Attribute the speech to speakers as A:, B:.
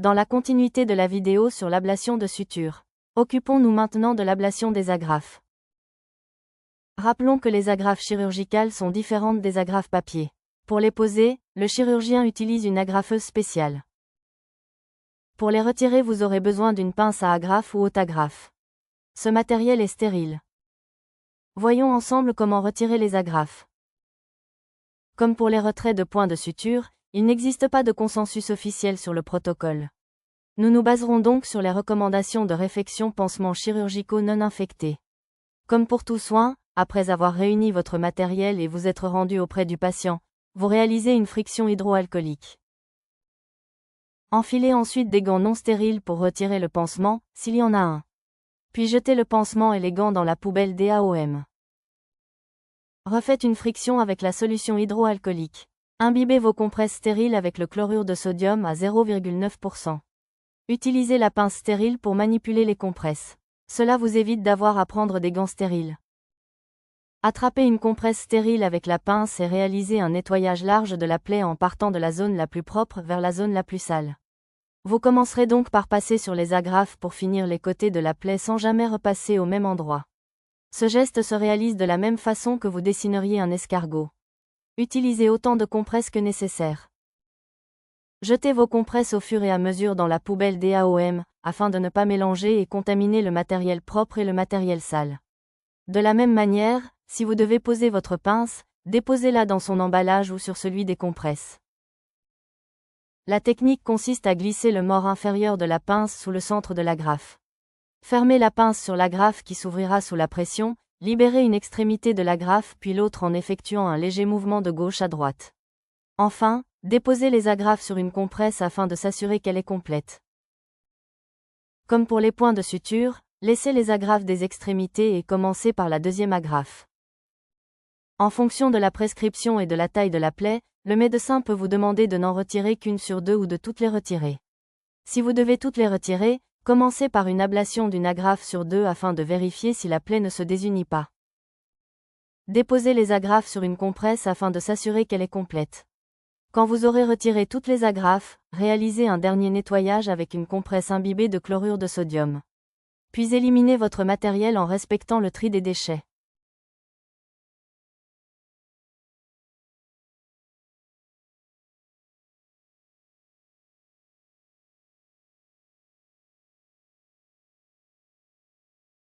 A: Dans la continuité de la vidéo sur l'ablation de sutures, occupons-nous maintenant de l'ablation des agrafes. Rappelons que les agrafes chirurgicales sont différentes des agrafes papier. Pour les poser, le chirurgien utilise une agrafeuse spéciale. Pour les retirer, vous aurez besoin d'une pince à agrafe ou haute agrafe. Ce matériel est stérile. Voyons ensemble comment retirer les agrafes. Comme pour les retraits de points de suture, il n'existe pas de consensus officiel sur le protocole. Nous nous baserons donc sur les recommandations de réfection pansements chirurgicaux non infectés. Comme pour tout soin, après avoir réuni votre matériel et vous être rendu auprès du patient, vous réalisez une friction hydroalcoolique. Enfilez ensuite des gants non stériles pour retirer le pansement, s'il y en a un. Puis jetez le pansement et les gants dans la poubelle DAOM. Refaites une friction avec la solution hydroalcoolique. Imbibez vos compresses stériles avec le chlorure de sodium à 0,9%. Utilisez la pince stérile pour manipuler les compresses. Cela vous évite d'avoir à prendre des gants stériles. Attrapez une compresse stérile avec la pince et réalisez un nettoyage large de la plaie en partant de la zone la plus propre vers la zone la plus sale. Vous commencerez donc par passer sur les agrafes pour finir les côtés de la plaie sans jamais repasser au même endroit. Ce geste se réalise de la même façon que vous dessineriez un escargot. Utilisez autant de compresses que nécessaire. Jetez vos compresses au fur et à mesure dans la poubelle DAOM, afin de ne pas mélanger et contaminer le matériel propre et le matériel sale. De la même manière, si vous devez poser votre pince, déposez-la dans son emballage ou sur celui des compresses. La technique consiste à glisser le mort inférieur de la pince sous le centre de l'agrafe. Fermez la pince sur l'agrafe qui s'ouvrira sous la pression, libérez une extrémité de l'agrafe puis l'autre en effectuant un léger mouvement de gauche à droite. Enfin, déposez les agrafes sur une compresse afin de s'assurer qu'elle est complète. Comme pour les points de suture, laissez les agrafes des extrémités et commencez par la deuxième agrafe. En fonction de la prescription et de la taille de la plaie, le médecin peut vous demander de n'en retirer qu'une sur deux ou de toutes les retirer. Si vous devez toutes les retirer, commencez par une ablation d'une agrafe sur deux afin de vérifier si la plaie ne se désunit pas. Déposez les agrafes sur une compresse afin de s'assurer qu'elle est complète. Quand vous aurez retiré toutes les agrafes, réalisez un dernier nettoyage avec une compresse imbibée de chlorure de sodium. Puis éliminez votre matériel en respectant le tri des déchets.